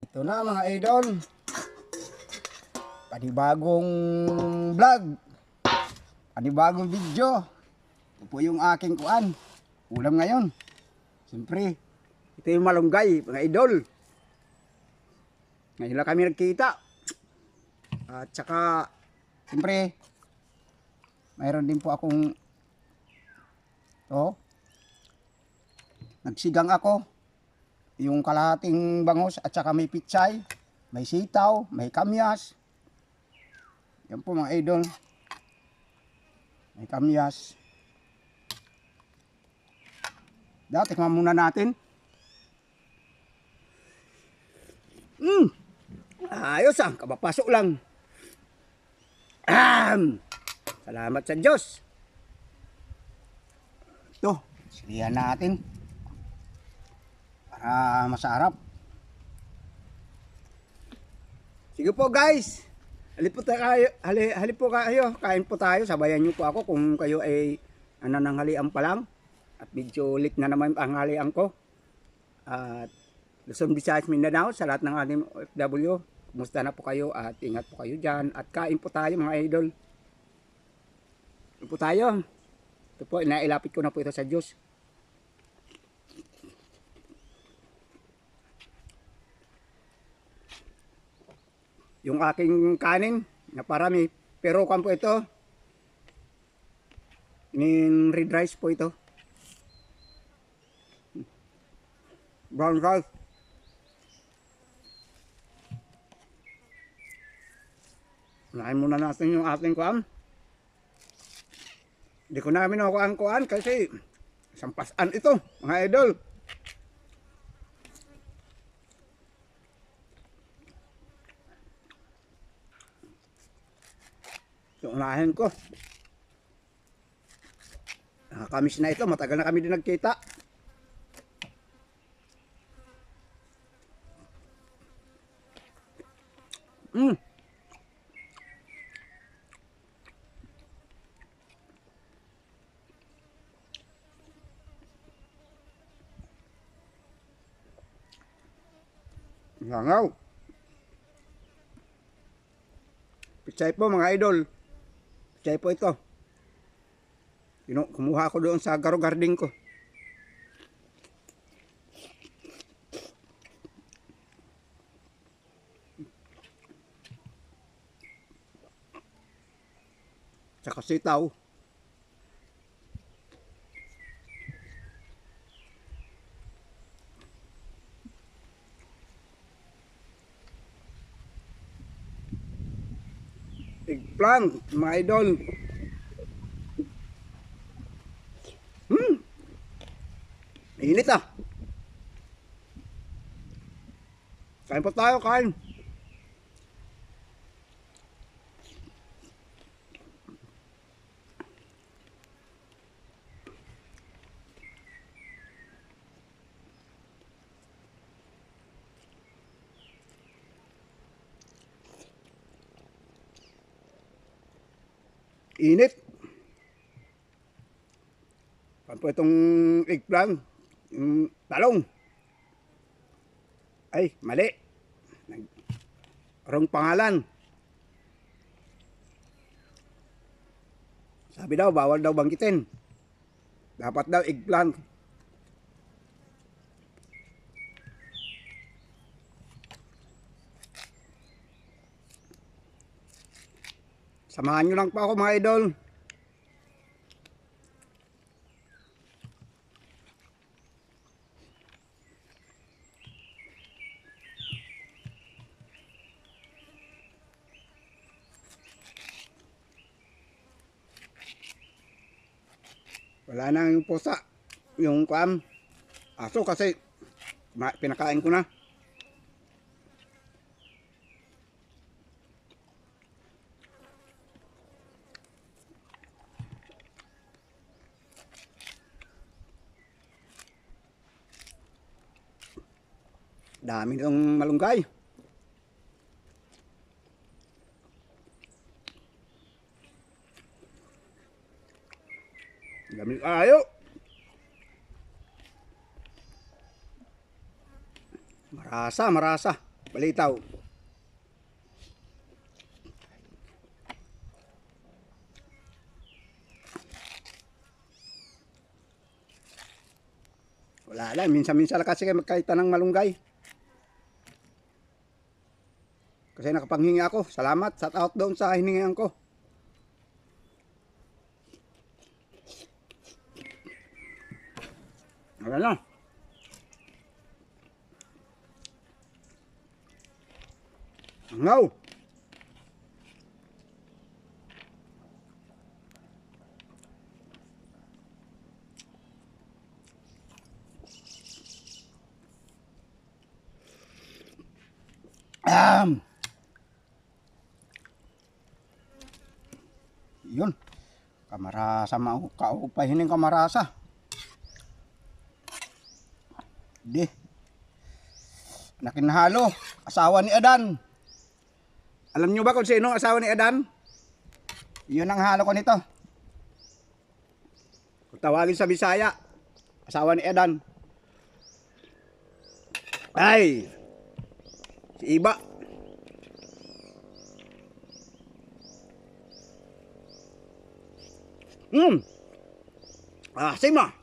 Ito na mga idol, panibagong vlog, panibagong video. Ito po yung aking ulam ngayon. Siyempre, ito yung malunggay mga idol. Ngayon lang kami nagkita. At saka, siyempre, mayroon din po akong nagsigang ako. Yung kalahating bangos at saka may pitsay, may sitaw, may kamyas. Yan po mga idol. May kamyas. Tikman muna natin. Ayos kabapasok lang. Salamat sa Diyos. Ito, silihan natin. Para masarap. Sige po guys. Halip po kayo. Kain po tayo. Sabayan niyo po ako kung kayo ay nananghalian pa lang. At medyo late na naman ang halian ko. At Luzon, Visayas, Mindanao, sa lahat ng ating OFW. Kumusta na po kayo at ingat po kayo dyan. At kain po tayo mga idol. Kain po tayo. Ito po, nailapit ko na po ito sa Diyos. Yung aking kanin na parami, pero kan po ito, red rice po ito, brown rice. Unahin muna natin yung ating kuan. Hindi ko namin ako ang kuan kasi sampasan ito mga idol. So, unahin ko. Nakakamiss na ito. Matagal na kami din nagkita. Langaw. Pichay po mga idol. Pichay po ito. Kumuha ko doon sa Garo Garden ko. Tsaka sitaw. Eggplant, mga idol. Init Kain po tayo, kain. Init. Kain po itong eggplant. Yung talong. Ay, mali. Wrong pangalan. Sabi daw, bawal daw banggitin. Dapat daw eggplant. Samahan nyo lang pa ako mga idol. Wala na yung pusa, yung aso kasi pinakain ko na. Dami ng malunggay. Dami ayo. Marasa, marasa. Palitaw. Wala lang, minsan-minsan lang kasi kayo magkaita ng malunggay. Kasi nakapanghingi ako. Salamat, shout out doon sa hiningihan ko. Wala na. No. Yun. Kamarasa kaupay hining kamarasa. Di. Nakinahalo. Asawa ni Adan. Alam nyo ba kung sino ang asawa ni Adan? Yun ang halo ko nito. Kung tawagin sa Bisaya, asawa ni Adan. Ay! Si Iba. Asim ah.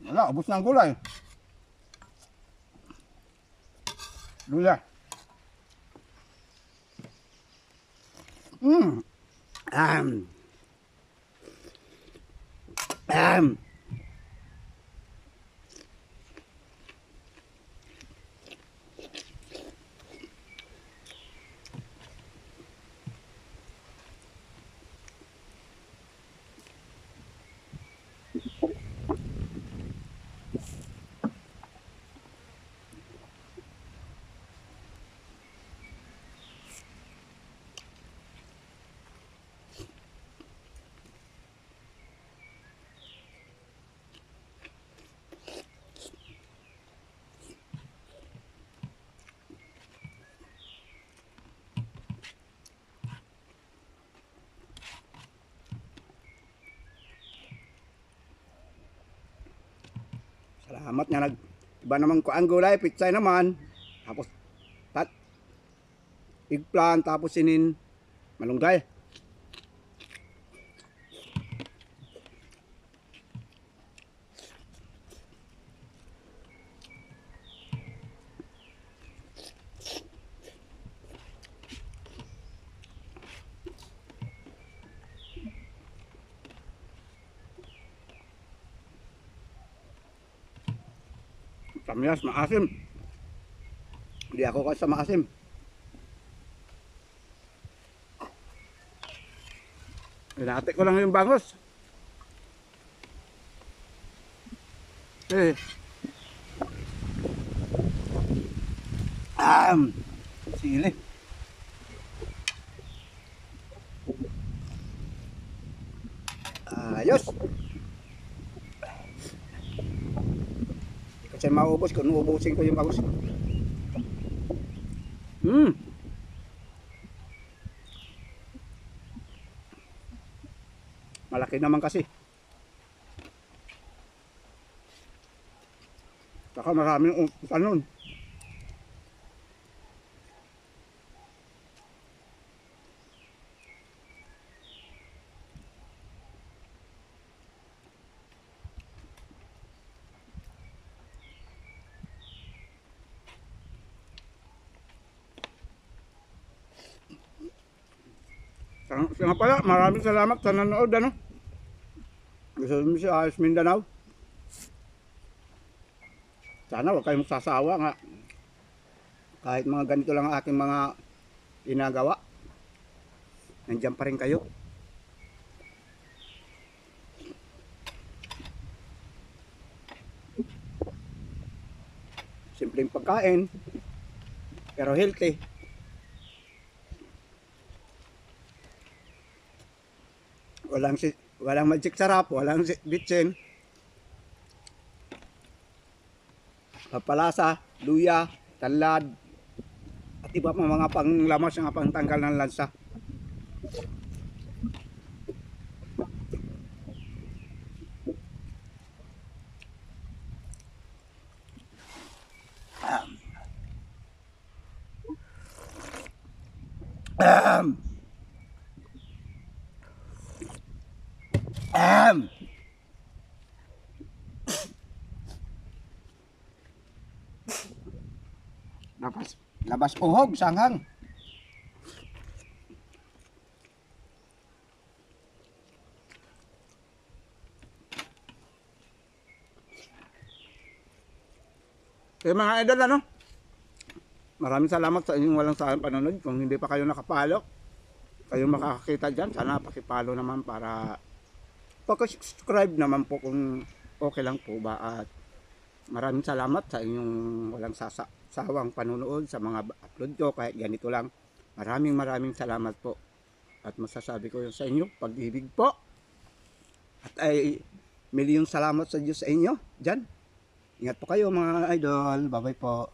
Wala, ubos na ang gulay. Luya. Um. Salamat nga iba naman ko ang gulay, pitsay naman. Tapos eggplant, tapos sinin malunggay. Kamyas, maasim. Hindi ako kasi maasim. Hinati ko lang yung bangos. Sili. Ayos. Kasi maubos ko, nuubusin ko yung bangos. Malaki naman kasi. Saka maraming kanon. Siya nga pala, maraming salamat sa nanood, ano? Gusto mo si Ayos Mindanao. Sana huwag kayong magsasawa nga. Kahit mga ganito lang ang aking mga ginagawa, nandiyan pa rin kayo. Simpleng pagkain, pero healthy. Walang magic sarap, walang bitsin. Papalasa, luya, tanlad, at iba pa mga panglamas nga pangtanggal ng lansa. Ahem. Ahem. Labas uhog sanghang. Kaya mga idol, ano? Maraming salamat sa inyong walang sawang panonood. Kung hindi pa kayo nakapalo, kayo makakakita dyan. Sana pakipalo naman para pakisubscribe naman po kung okay lang po ba. At maraming salamat sa inyong walang sawang panonood sa mga upload ko. Kahit ganito lang. Maraming salamat po. At masasabi ko yun sa inyo, pag-ibig po. At ay milyong salamat sa Diyos sa inyo dyan. Ingat po kayo mga idol. Bye bye po.